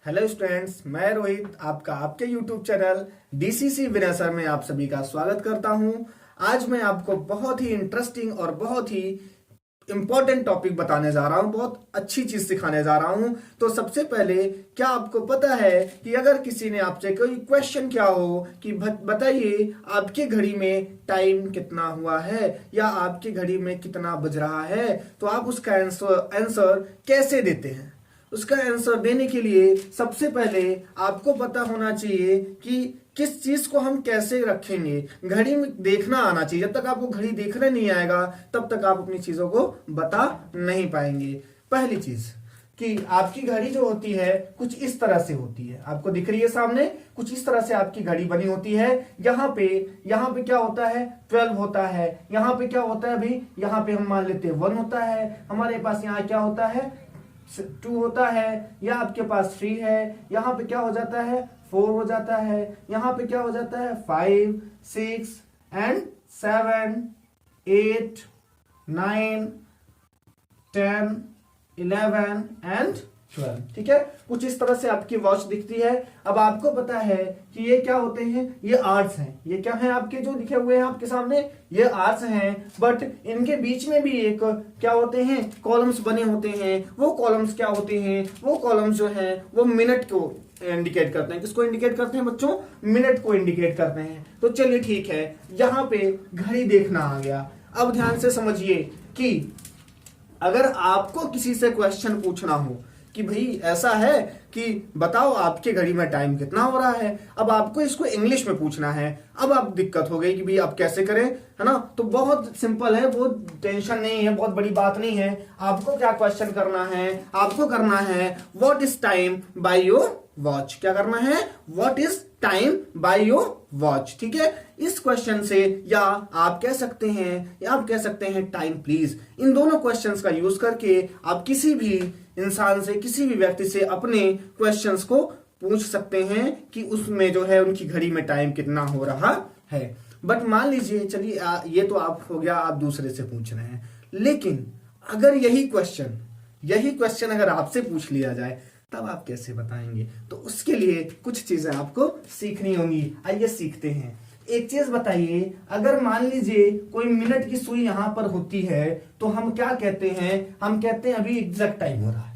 Hello students, मैं रोहित आपका आपके यूट्यूब चैनल डीसीसी विनय सर में आप सभी का स्वागत करता हूं। आज मैं आपको बहुत ही इंटरेस्टिंग और बहुत ही इंपॉर्टेंट टॉपिक बताने जा रहा हूं, बहुत अच्छी चीज सिखाने जा रहा हूं। तो सबसे पहले, क्या आपको पता है कि अगर किसी ने आपसे कोई क्वेश्चन किया हो कि बताइए आपकी घड़ी में टाइम कितना हुआ है या आपकी घड़ी में कितना बज रहा है, तो आप उसका आंसर कैसे देते हैं? उसका आंसर देने के लिए सबसे पहले आपको पता होना चाहिए कि किस चीज को हम कैसे रखेंगे। घड़ी में देखना आना चाहिए। जब तक आपको घड़ी देखना नहीं आएगा तब तक आप अपनी चीजों को बता नहीं पाएंगे। पहली चीज कि आपकी घड़ी जो होती है कुछ इस तरह से होती है, आपको दिख रही है सामने, कुछ इस तरह से आपकी घड़ी बनी होती है। यहाँ पे क्या होता है, 12 होता है। यहाँ पे क्या होता है अभी, यहाँ पे हम मान लेते हैं 1 होता है। हमारे पास यहाँ क्या होता है, 2 होता है। या आपके पास 3 है। यहाँ पे क्या हो जाता है, 4 हो जाता है। यहाँ पे क्या हो जाता है, 5, 6 एंड 7, 8, 9, 10, 11 एंड 12। ठीक है, कुछ इस तरह से आपकी वॉच दिखती है। अब आपको पता है कि ये क्या होते हैं, ये आवर्स हैं। ये क्या है, आपके जो लिखे हुए हैं आपके सामने, ये आवर्स हैं। बट इनके बीच में भी एक क्या होते हैं, कॉलम्स बने होते हैं। वो कॉलम्स क्या होते हैं, वो कॉलम्स जो हैं वो मिनट को इंडिकेट करते हैं। किसको इंडिकेट करते हैं बच्चों, मिनट को इंडिकेट करते हैं। तो चलिए ठीक है, यहाँ पे घड़ी देखना आ गया। अब ध्यान से समझिए कि अगर आपको किसी से क्वेश्चन पूछना हो कि भाई ऐसा है कि बताओ आपके घड़ी में टाइम कितना हो रहा है, अब आपको इसको इंग्लिश में पूछना है। अब आप दिक्कत हो गई कि भाई आप कैसे करें, है ना। तो बहुत सिंपल है, बहुत टेंशन नहीं है, बहुत बड़ी बात नहीं है। आपको क्या क्वेश्चन करना है, आपको करना है what is time by your watch. क्या करना है, what is time by your watch. ठीक है, इस क्वेश्चन से या आप कह सकते हैं टाइम प्लीज। इन दोनों क्वेश्चंस का यूज करके आप किसी भी इंसान से, किसी भी व्यक्ति से अपने क्वेश्चंस को पूछ सकते हैं कि उसमें जो है उनकी घड़ी में टाइम कितना हो रहा है। बट मान लीजिए, चलिए ये तो आप हो गया, आप दूसरे से पूछ रहे हैं। लेकिन अगर यही क्वेश्चन अगर आपसे पूछ लिया जाए तब आप कैसे बताएंगे? तो उसके लिए कुछ चीजें आपको सीखनी होंगी। आइए सीखते हैं। एक चीज बताइए, अगर मान लीजिए कोई मिनट की सुई यहां पर होती है तो हम क्या कहते हैं, हम कहते हैं अभी एग्जैक्ट टाइम हो रहा है।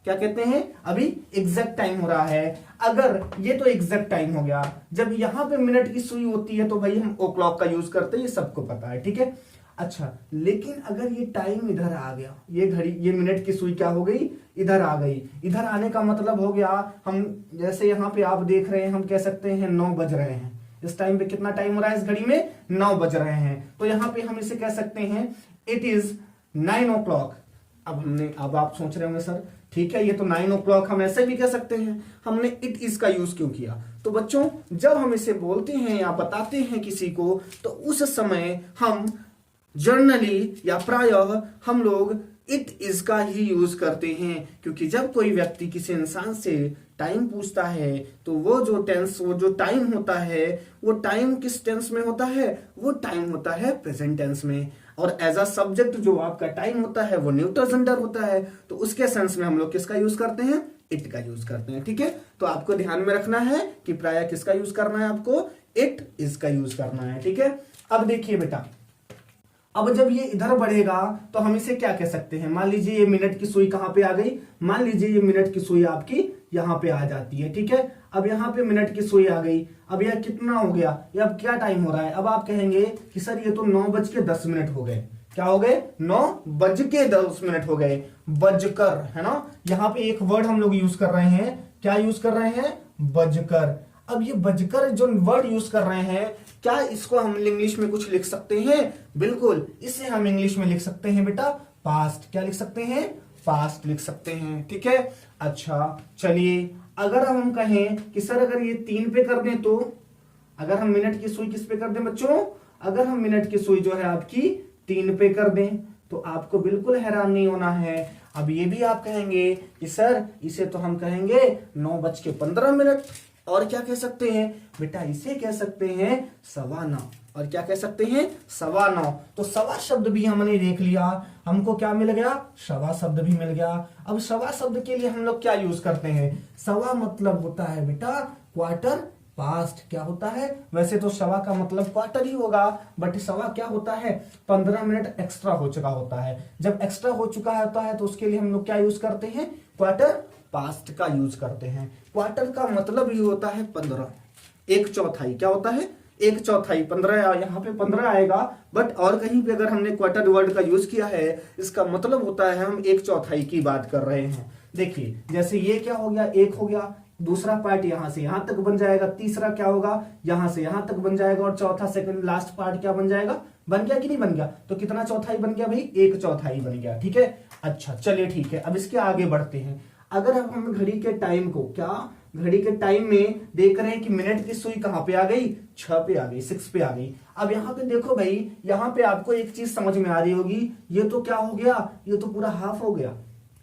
क्या कहते हैं, अभी एग्जैक्ट टाइम हो रहा है। अगर ये तो एग्जैक्ट टाइम हो गया, जब यहां पे मिनट की सुई होती है तो भाई हम ओ क्लॉक का यूज करते हैं, ये सबको पता है। ठीक है, अच्छा, लेकिन अगर ये टाइम इधर आ गया, ये घड़ी, ये मिनट की सुई क्या हो गई, इधर आ गई। इधर आने का मतलब हो गया, हम जैसे यहाँ पे आप देख रहे हैं, हम कह सकते हैं 9 बज रहे हैं। इस टाइम पे कितना टाइम हो रहा है इस घड़ी में, 9 बज रहे हैं। तो यहाँ पे हम इसे कह सकते हैं इट इज 9 o'clock। अब आप सोच रहे होंगे सर ठीक है, ये तो 9 o'clock हम ऐसे भी कह सकते हैं, हमने इट इज का यूज क्यों किया? तो बच्चों, जब हम इसे बोलते हैं या बताते हैं किसी को, तो उस समय हम जर्नली या प्रायः हम लोग इट इज का ही यूज करते हैं। क्योंकि जब कोई व्यक्ति किसी इंसान से टाइम पूछता है तो वो जो टाइम होता है, वो टाइम किस टेंस में होता है, वो टाइम होता है प्रेजेंट टेंस में। और एज अ सब्जेक्ट जो आपका टाइम होता है वो न्यूटर जेंडर होता है। तो उसके सेंस में हम लोग किसका यूज करते हैं, इट का यूज करते हैं। ठीक है, तो आपको ध्यान में रखना है कि प्रायः किसका यूज करना है, आपको इट इज का यूज करना है। ठीक है, अब देखिए बेटा, अब जब ये इधर बढ़ेगा तो हम इसे क्या कह सकते हैं। मान लीजिए ये मिनट की सुई कहां पे आ गई, मान लीजिए ये मिनट की सुई आपकी यहां पे आ जाती है। ठीक है, अब यहाँ पे मिनट की सुई आ गई। अब यह कितना हो गया, ये अब क्या टाइम हो रहा है? अब आप कहेंगे कि सर ये तो 9:10 हो गए। क्या हो गए, 9:10 हो गए। बजकर, है ना, यहाँ पे एक वर्ड हम लोग यूज कर रहे हैं। क्या यूज कर रहे हैं, बजकर। अब ये बजकर जो वर्ड यूज कर रहे हैं, क्या इसको हम इंग्लिश में कुछ लिख सकते हैं? बिल्कुल, इसे हम इंग्लिश में लिख सकते हैं बेटा पास्ट। क्या लिख सकते हैं, पास्ट लिख सकते हैं। ठीक है, अच्छा चलिए, अगर हम कहें कि सर अगर ये 3 पे कर दें, तो अगर हम मिनट की सुई किस पे कर दें बच्चों, अगर हम मिनट की सुई जो है आपकी 3 पे कर दें, तो आपको बिल्कुल हैरान नहीं होना है। अब ये भी आप कहेंगे कि सर इसे तो हम कहेंगे 9:15 और क्या कह सकते हैं बेटा, इसे कह सकते हैं सवा नौ। और क्या कह सकते हैं, सवा नौ। तो सवा शब्द भी हमने देख लिया, हमको क्या मिल गया, सवा शब्द भी मिल गया। अब सवा शब्द के लिए हम लोग क्या यूज करते हैं, सवा मतलब होता है बेटा क्वार्टर पास्ट। क्या होता है, वैसे तो सवा का मतलब क्वार्टर ही होगा, बट सवा क्या होता है, 15 मिनट एक्स्ट्रा हो चुका होता है। जब एक्स्ट्रा हो चुका होता है तो उसके लिए हम लोग क्या यूज करते हैं, क्वार्टर पास्ट का यूज करते हैं। क्वार्टर का मतलब ही होता है 15, एक चौथाई। क्या होता है, एक चौथाई। 15 यहाँ पे 15 आएगा, बट और कहीं पे अगर हमने क्वार्टर वर्ड का यूज किया है, इसका मतलब होता है हम एक चौथाई की बात कर रहे हैं। देखिए जैसे ये क्या हो गया, एक हो गया, दूसरा पार्ट यहां से यहां तक बन जाएगा, तीसरा क्या होगा, यहां से यहां तक बन जाएगा, और चौथा सेकंड लास्ट पार्ट क्या बन जाएगा, बन गया कि नहीं बन गया। तो कितना चौथाई बन गया भाई, एक चौथाई बन गया। ठीक है, अच्छा चलिए ठीक है, अब इसके आगे बढ़ते हैं। अगर हम घड़ी के टाइम को, क्या घड़ी के टाइम में देख रहे हैं कि मिनट की सुई कहां पे आ गई, 6 पे आ गई, 6 पे आ गई। अब यहाँ पे देखो भाई, यहाँ पे आपको एक चीज समझ में आ रही होगी, ये तो क्या हो गया, ये तो पूरा हाफ हो गया,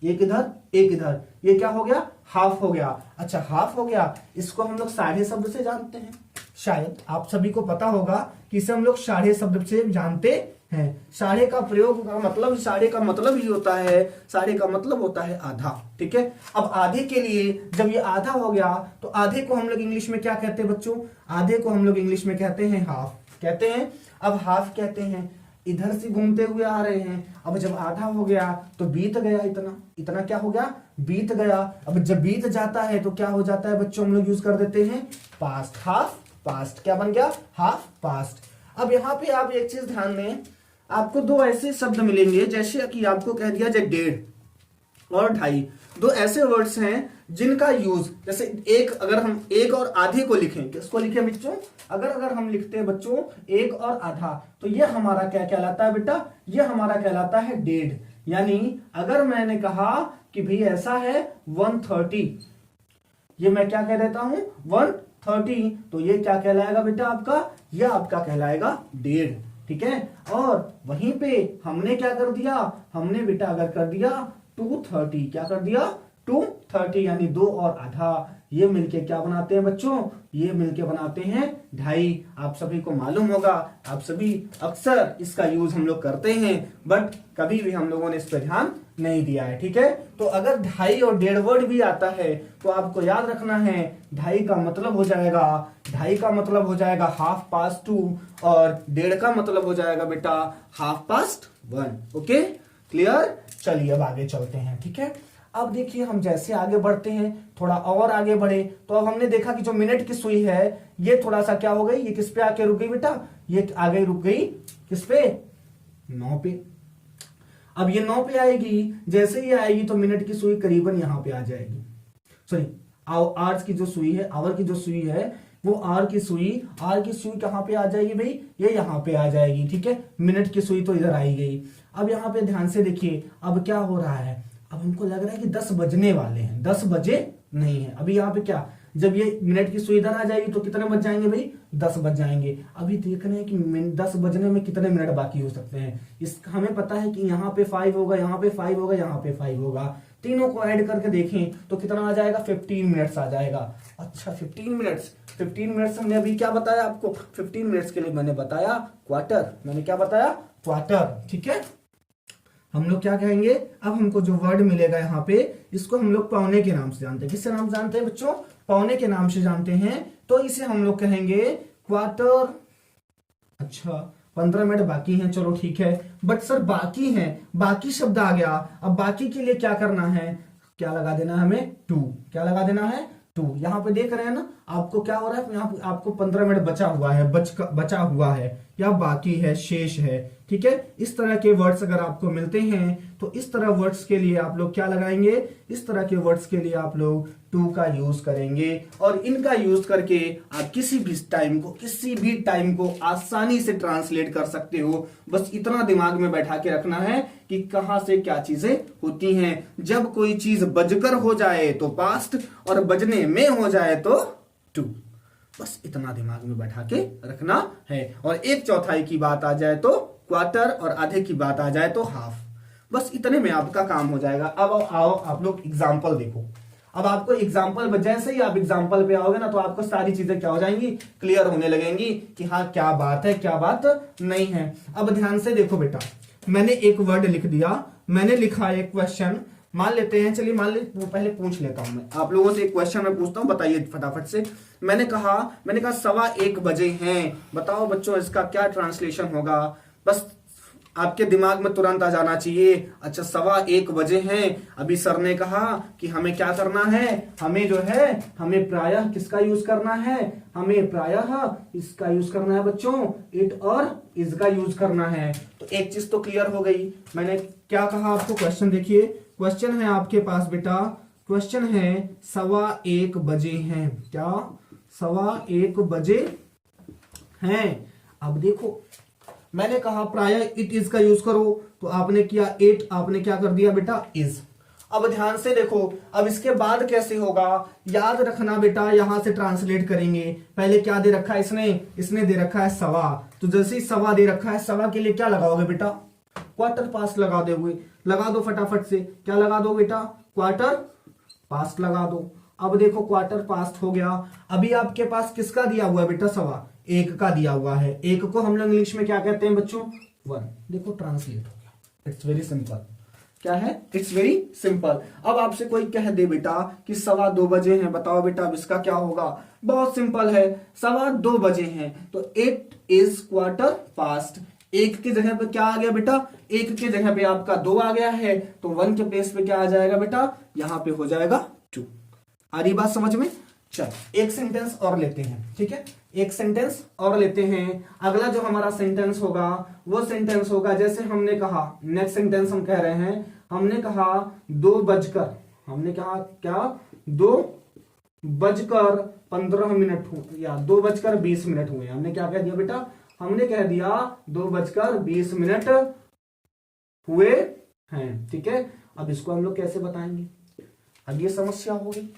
एक इधर एक इधर, ये क्या हो गया, हाफ हो गया। अच्छा हाफ हो गया, इसको हम लोग साढ़े शब्द से जानते हैं। शायद आप सभी को पता होगा कि इसे हम लोग साढ़े शब्द से जानते हैं। साढ़े का प्रयोग का मतलब, साढ़े का मतलब ही होता है, साढ़े का मतलब होता है आधा। ठीक है, अब आधे के लिए जब ये आधा हो गया तो आधे को हम लोग इंग्लिश में क्या कहते हैं बच्चों, आधे को हम लोग इंग्लिश में कहते हैं हाफ, कहते हैं। अब हाफ कहते हैं, इधर से घूमते हुए आ रहे हैं। अब जब आधा हो गया तो बीत गया, इतना इतना क्या हो गया, बीत गया। अब जब बीत जाता है तो क्या हो जाता है बच्चों, हम लोग यूज कर देते हैं पास्ट, हाफ पास्ट। क्या बन गया, हाफ पास्ट। अब यहाँ पे आप एक चीज ध्यान दें, आपको दो ऐसे शब्द मिलेंगे, जैसे कि आपको कह दिया जाए 1.5 और 2.5, दो ऐसे वर्ड्स हैं जिनका यूज, जैसे एक, अगर हम एक और आधे को लिखें, किसको लिखें बच्चों, अगर हम लिखते हैं बच्चों एक और आधा, तो ये हमारा क्या कहलाता है बेटा, ये हमारा कहलाता है 1.5। यानी अगर मैंने कहा कि भाई ऐसा है 130, ये मैं क्या कह देता हूं 130, तो ये क्या कहलाएगा बेटा आपका, ये आपका कहलाएगा 1.5। ठीक है, और वहीं पे हमने क्या कर दिया, हमने बेटा अगर कर दिया 230, क्या कर दिया 230, यानी 2 और आधा, ये मिलके क्या बनाते हैं बच्चों, ये मिलके बनाते हैं 2.5। आप सभी को मालूम होगा, आप सभी अक्सर इसका यूज हम लोग करते हैं, बट कभी भी हम लोगों ने इस पर ध्यान नहीं दिया है। ठीक है, तो अगर 2.5 और 1.5 वर्ड भी आता है तो आपको याद रखना है 2.5 का मतलब हो जाएगा, 2.5 का मतलब हो जाएगा हाफ पास्ट 2, और 1.5 का मतलब हो जाएगा बेटा हाफ पास्ट 1। ओके क्लियर, चलिए अब आगे चलते हैं। ठीक है, अब देखिए हम जैसे आगे बढ़ते हैं, थोड़ा और आगे बढ़े, तो अब हमने देखा कि जो मिनट की सुई है ये थोड़ा सा क्या हो गई, ये किस पे आके रुक गई बेटा, ये आगे रुक गई किस पे, 9 पे। अब ये 9 पे आएगी, जैसे ही आएगी तो मिनट की सुई करीबन यहां पे आ जाएगी। सॉरी, आवर्स की जो सुई है, आवर की जो सुई है, वो आर की सुई कहां पे आ जाएगी भाई, ये यहां पे आ जाएगी। ठीक है, मिनट की सुई तो इधर आई गई। अब यहां पे ध्यान से देखिए, अब क्या हो रहा है, अब हमको लग रहा है कि 10 बजने वाले हैं, 10 बजे नहीं है अभी। यहाँ पे क्या, जब ये मिनट की सुई इधर आ जाएगी तो कितने बज जाएंगे भाई, 10 बज जाएंगे। अभी देख रहे हैं कि 10 बजने में कितने मिनट बाकी हो सकते हैं। इस हमें पता है कि यहाँ पे 5 होगा, यहाँ पे 5 होगा, यहाँ पे 5 होगा, तीनों को ऐड करके देखें तो कितना आ जाएगा, 15 मिनट्स आ जाएगा। अच्छा 15 मिनट्स हमने अभी क्या बताया आपको, 15 मिनट्स के लिए मैंने बताया क्वार्टर, मैंने क्या बताया, क्वार्टर। ठीक है, हम लोग क्या कहेंगे, अब हमको जो वर्ड मिलेगा यहाँ पे, इसको हम लोग पौने के नाम से जानते हैं। किससे नाम जानते हैं बच्चों, पौने के नाम से जानते हैं, तो इसे हम लोग कहेंगे क्वार्टर। अच्छा 15 मिनट बाकी हैं, चलो ठीक है, बट सर बाकी हैं, बाकी शब्द आ गया। अब बाकी के लिए क्या करना है, क्या लगा देना है हमें, 2। क्या लगा देना है, 2। यहाँ पे देख रहे हैं ना, आपको क्या हो रहा है, यहाँ पे आपको 15 मिनट बचा हुआ है, बचा हुआ है या बाकी है, शेष है। ठीक है, इस तरह के वर्ड्स अगर आपको मिलते हैं तो इस तरह वर्ड्स के लिए आप लोग क्या लगाएंगे, इस तरह के वर्ड्स के लिए आप लोग 2 का यूज करेंगे, और इनका यूज करके आप किसी भी टाइम को आसानी से ट्रांसलेट कर सकते हो। बस इतना दिमाग में बैठा के रखना है कि कहां से क्या चीजें होती हैं। जब कोई चीज बजकर हो जाए तो पास्ट, और बजने में हो जाए तो 2। बस इतना दिमाग में बैठा के रखना है। और 1/4 की बात आ जाए तो क्वार्टर, और आधे की बात आ जाए तो हाफ। बस इतने में आपका काम हो जाएगा। अब आओ आप लोग एग्जाम्पल देखो। अब आपको एग्जाम्पल, जैसे ही आप एग्जाम्पल पे आओगे ना तो आपको सारी चीजें क्या हो जाएंगी, क्लियर होने लगेंगी कि हाँ क्या बात है क्या बात नहीं है। अब ध्यान से देखो बेटा, मैंने एक वर्ड लिख दिया, मैंने लिखा एक क्वेश्चन, मान लेते हैं, चलिए मान ले, पहले पूछ लेता हूं मैं आप लोगों से एक क्वेश्चन मैं पूछता हूं, बताइए फटाफट से। मैंने कहा 1:15 बजे हैं, बताओ बच्चों इसका क्या ट्रांसलेशन होगा, बस आपके दिमाग में तुरंत आ जाना चाहिए। अच्छा 1:15 बजे हैं, अभी सर ने कहा कि हमें क्या करना है, हमें जो है हमें प्रायः किसका यूज करना है, हमें प्रायः इसका यूज करना है बच्चों, इट और इसका यूज करना है। तो एक चीज तो क्लियर हो गई। मैंने क्या कहा आपको, क्वेश्चन देखिए, क्वेश्चन है आपके पास बेटा, क्वेश्चन है 1:15 बजे हैं, क्या 1:15 बजे हैं। अब देखो मैंने कहा प्रायः इट इज का यूज करो, तो आपने किया इट, आपने क्या कर दिया बेटा इज। अब ध्यान से देखो, अब इसके बाद कैसे होगा, याद रखना बेटा, यहां से ट्रांसलेट करेंगे। पहले क्या दे रखा है इसने दे रखा है 1:15, तो जैसे ही 1:15 दे रखा है, 1:15 के लिए क्या लगाओगे बेटा, क्वार्टर पास्ट लगा दोगे, लगा दो फटाफट से, क्या लगा दो बेटा, क्वार्टर पास्ट लगा दो। अब देखो क्वार्टर पास्ट हो गया, अभी आपके पास किसका दिया हुआ है बेटा, 1:15 का दिया हुआ है। एक को हम लोग इंग्लिश में क्या कहते हैं बच्चों, 1। देखो ट्रांसलेट हो गया, इट्स वेरी सिंपल। क्या है, इट्स वेरी सिंपल। अब आपसे कोई कह दे बेटा कि 2:15 बजे हैं, बताओ बेटा अब इसका क्या होगा, बहुत सिंपल है, 2:15 बजे हैं तो इट इज क्वार्टर पास्ट। एक की जगह पे क्या आ गया बेटा, एक की जगह पे आपका 2 आ गया है, तो 1 के प्लेस पे क्या आ जाएगा बेटा, यहां पे हो जाएगा 2। आ रही बात समझ में। चल एक सेंटेंस और लेते हैं, ठीक है, एक सेंटेंस और लेते हैं। अगला जो हमारा सेंटेंस होगा वो सेंटेंस होगा, जैसे हमने कहा, नेक्स्ट सेंटेंस हम कह रहे हैं, हमने कहा 2 बजकर, हमने कहा क्या 2:15 हुए या 2:20 हुए। हमने क्या कह दिया बेटा, हमने कह दिया 2:20 हुए हैं, ठीक है। अब इसको हम लोग कैसे बताएंगे, अब ये समस्या होगी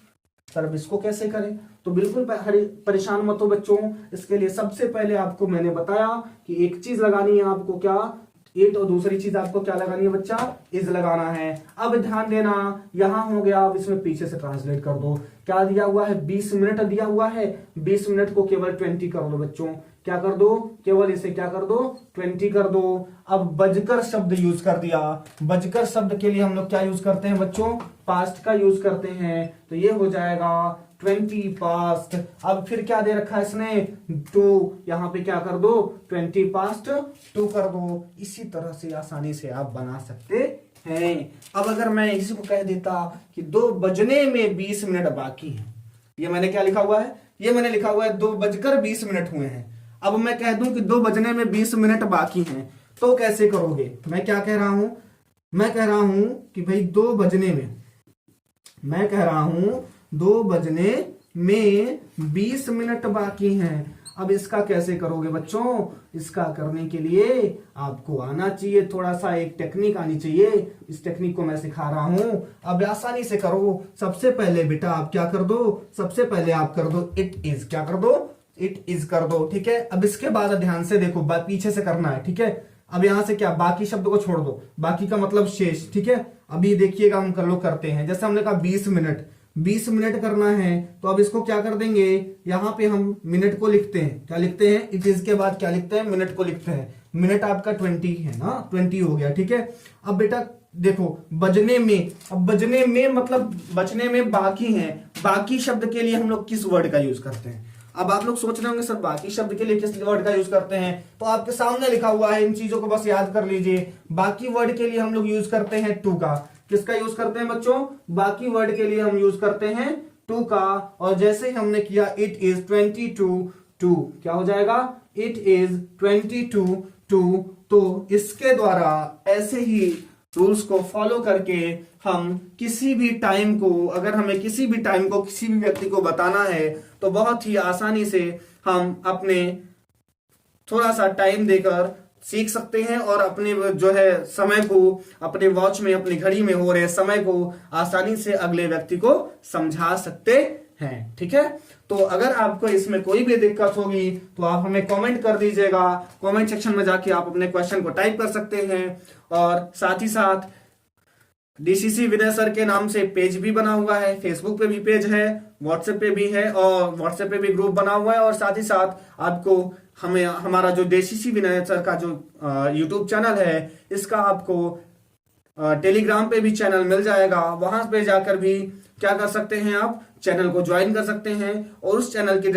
सर अब इसको कैसे करें, तो बिल्कुल परेशान मत हो बच्चों। इसके लिए सबसे पहले आपको मैंने बताया कि एक चीज लगानी है आपको, क्या इट, और दूसरी चीज आपको क्या लगानी है बच्चा, इज लगाना है। अब ध्यान देना, यहां हो गया, अब इसमें पीछे से ट्रांसलेट कर दो। क्या दिया हुआ है, 20 मिनट दिया हुआ है, 20 मिनट को केवल 20 कर दो बच्चों, क्या कर दो, केवल इसे क्या कर दो, 20 कर दो। अब बजकर शब्द यूज कर दिया, बजकर शब्द के लिए हम लोग क्या यूज करते हैं बच्चों, पास्ट का यूज करते हैं, तो ये हो जाएगा 20 पास्ट। अब फिर क्या दे रखा है इसने, 2, यहां पे क्या कर दो, 20 पास्ट 2 कर दो। इसी तरह से आसानी से आप बना सकते हैं। अब अगर मैं इसी को कह देता कि 2 बजने में 20 मिनट बाकी है, ये मैंने क्या लिखा हुआ है, ये मैंने लिखा हुआ है 2:20 हुए हैं। अब मैं कह दूं कि 2 बजने में 20 मिनट बाकी हैं, तो कैसे करोगे। मैं क्या कह रहा हूं, मैं कह रहा हूं कि भाई 2 बजने में, मैं कह रहा हूं 2 बजने में 20 मिनट बाकी हैं। अब इसका कैसे करोगे बच्चों, इसका करने के लिए आपको आना चाहिए, थोड़ा सा एक टेक्निक आनी चाहिए। इस टेक्निक को मैं सिखा रहा हूं, अब आसानी से करो। सबसे पहले बेटा आप क्या कर दो, सबसे पहले आप कर दो इट इज, क्या कर दो, इट इज कर दो, ठीक है। अब इसके बाद ध्यान से देखो, पीछे से करना है, ठीक है। अब यहां से क्या, बाकी शब्द को छोड़ दो, बाकी का मतलब शेष, ठीक है। अभी देखिएगा हम कर लो करते हैं, जैसे हमने कहा 20 मिनट, 20 मिनट करना है, तो अब इसको क्या कर देंगे, यहां पे हम मिनट को लिखते हैं, क्या लिखते हैं, इट इज के बाद क्या लिखते हैं, मिनट को लिखते हैं। मिनट आपका 20 है ना, 20 हो गया, ठीक है। अब बेटा देखो बजने में, अब बजने में मतलब बचने में बाकी है, बाकी शब्द के लिए हम लोग किस वर्ड का यूज करते हैं। अब आप लोग सोच रहे होंगे सर बाकी शब्द के लिए किस वर्ड का यूज करते हैं, तो आपके सामने लिखा हुआ है, इन चीजों को बस याद कर लीजिए। बाकी वर्ड के लिए हम लोग यूज करते हैं 2 का, किसका यूज करते हैं बच्चों, बाकी वर्ड के लिए हम यूज करते हैं 2 का। और जैसे ही हमने किया इट इज 22, क्या हो जाएगा, इट इज 22, तो इसके द्वारा ऐसे ही रूल्स को फॉलो करके हम किसी भी टाइम को, अगर हमें किसी भी टाइम को किसी भी व्यक्ति को बताना है, तो बहुत ही आसानी से हम अपने थोड़ा सा टाइम देकर सीख सकते हैं और अपने जो है समय को, अपने वॉच में, अपनी घड़ी में हो रहे समय को आसानी से अगले व्यक्ति को समझा सकते हैं, ठीक है। तो अगर आपको इसमें कोई भी दिक्कत होगी तो आप हमें कमेंट कर दीजिएगा, कमेंट सेक्शन में जाके आप अपने क्वेश्चन को टाइप कर सकते हैं। और साथ ही साथ डीसीसी विनय सर के नाम से पेज भी बना हुआ है, फेसबुक पे भी पेज है, व्हाट्सएप पे भी है और व्हाट्सएप पे भी ग्रुप बना हुआ है। और साथ ही साथ आपको हमें हमारा जो डीसीसी विनय सर का जो यूट्यूब चैनल है इसका आपको टेलीग्राम पे भी चैनल मिल जाएगा। वहां पे जाकर भी क्या कर सकते हैं, आप चैनल को ज्वाइन कर सकते हैं और उस चैनल की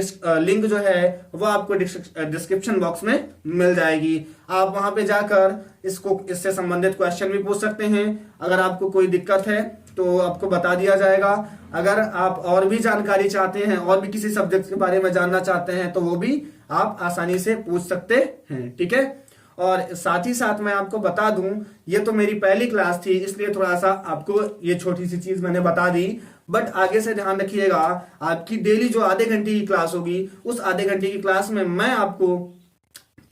लिंक जो है वो आपको डिस्क्रिप्शन बॉक्स में मिल जाएगी। आप वहां पे जाकर इससे संबंधित क्वेश्चन भी पूछ सकते हैं। अगर आपको कोई दिक्कत है तो आपको बता दिया जाएगा। अगर आप और भी जानकारी चाहते हैं और भी किसी सब्जेक्ट के बारे में जानना चाहते हैं तो वो भी आप आसानी से पूछ सकते हैं। ठीक है, और साथ ही साथ मैं आपको बता दूं, ये तो मेरी पहली क्लास थी इसलिए थोड़ा सा आपको ये छोटी सी चीज मैंने बता दी, बट आगे से ध्यान रखिएगा। आपकी डेली जो आधे घंटे की क्लास होगी उस आधे घंटे की क्लास में मैं आपको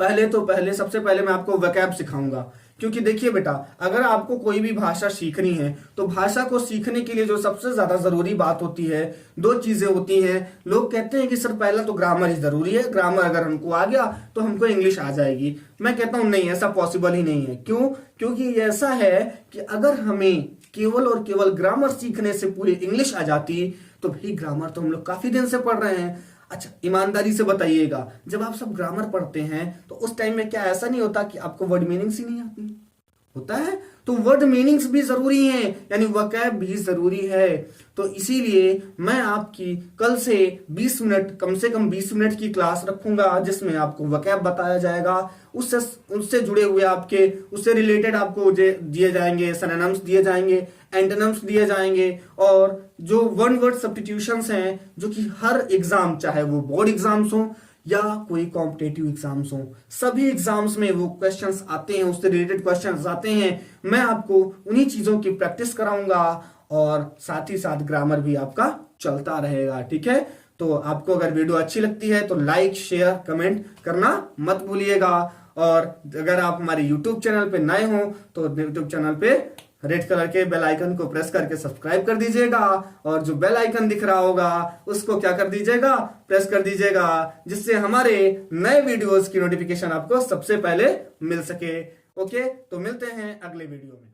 सबसे पहले मैं आपको वोकैब सिखाऊंगा। क्योंकि देखिए बेटा, अगर आपको कोई भी भाषा सीखनी है तो भाषा को सीखने के लिए जो सबसे ज्यादा जरूरी बात होती है, दो चीजें होती हैं। लोग कहते हैं कि सर पहला तो ग्रामर ही जरूरी है, ग्रामर अगर हमको आ गया तो हमको इंग्लिश आ जाएगी। मैं कहता हूं नहीं, ऐसा पॉसिबल ही नहीं है। क्यों? क्योंकि ऐसा है कि अगर हमें केवल और केवल ग्रामर सीखने से पूरी इंग्लिश आ जाती तो भाई ग्रामर तो हम लोग काफी दिन से पढ़ रहे हैं। अच्छा, ईमानदारी से बताइएगा, जब आप सब ग्रामर पढ़ते हैं तो उस टाइम में क्या ऐसा नहीं होता कि आपको वर्ड मीनिंग्स ही नहीं आती? होता है। तो वर्ड मीनिंग्स भी जरूरी हैं, यानी वोकैब भी जरूरी है। तो इसीलिए मैं आपकी कल से 20 मिनट, कम से कम 20 मिनट की क्लास रखूंगा जिसमें आपको वोकैब बताया जाएगा। उससे जुड़े हुए आपके, उससे रिलेटेड आपको दिए जाएंगे सिनोनिम्स, दिए जाएंगे एंटोनिम्स, दिए जाएंगे, और जो वन वर्ड सब्स्टिट्यूशंस हैं जो कि हर एग्जाम, चाहे वो बोर्ड एग्जाम्स हो या कोई कॉम्पिटेटिव एग्जाम्स हो, सभी एग्जाम्स में वो क्वेश्चंस आते हैं, उससे रिलेटेड क्वेश्चंस आते हैं। मैं आपको उन्हीं चीजों की प्रैक्टिस कराऊंगा और साथ ही साथ ग्रामर भी आपका चलता रहेगा। ठीक है, तो आपको अगर वीडियो अच्छी लगती है तो लाइक, शेयर, कमेंट करना मत भूलिएगा। और अगर आप हमारे यूट्यूब चैनल पे नए हो तो यूट्यूब चैनल पे रेड कलर के बेल आइकन को प्रेस करके सब्सक्राइब कर दीजिएगा, और जो बेल आइकन दिख रहा होगा उसको क्या कर दीजिएगा, प्रेस कर दीजिएगा, जिससे हमारे नए वीडियोस की नोटिफिकेशन आपको सबसे पहले मिल सके। ओके, तो मिलते हैं अगले वीडियो में।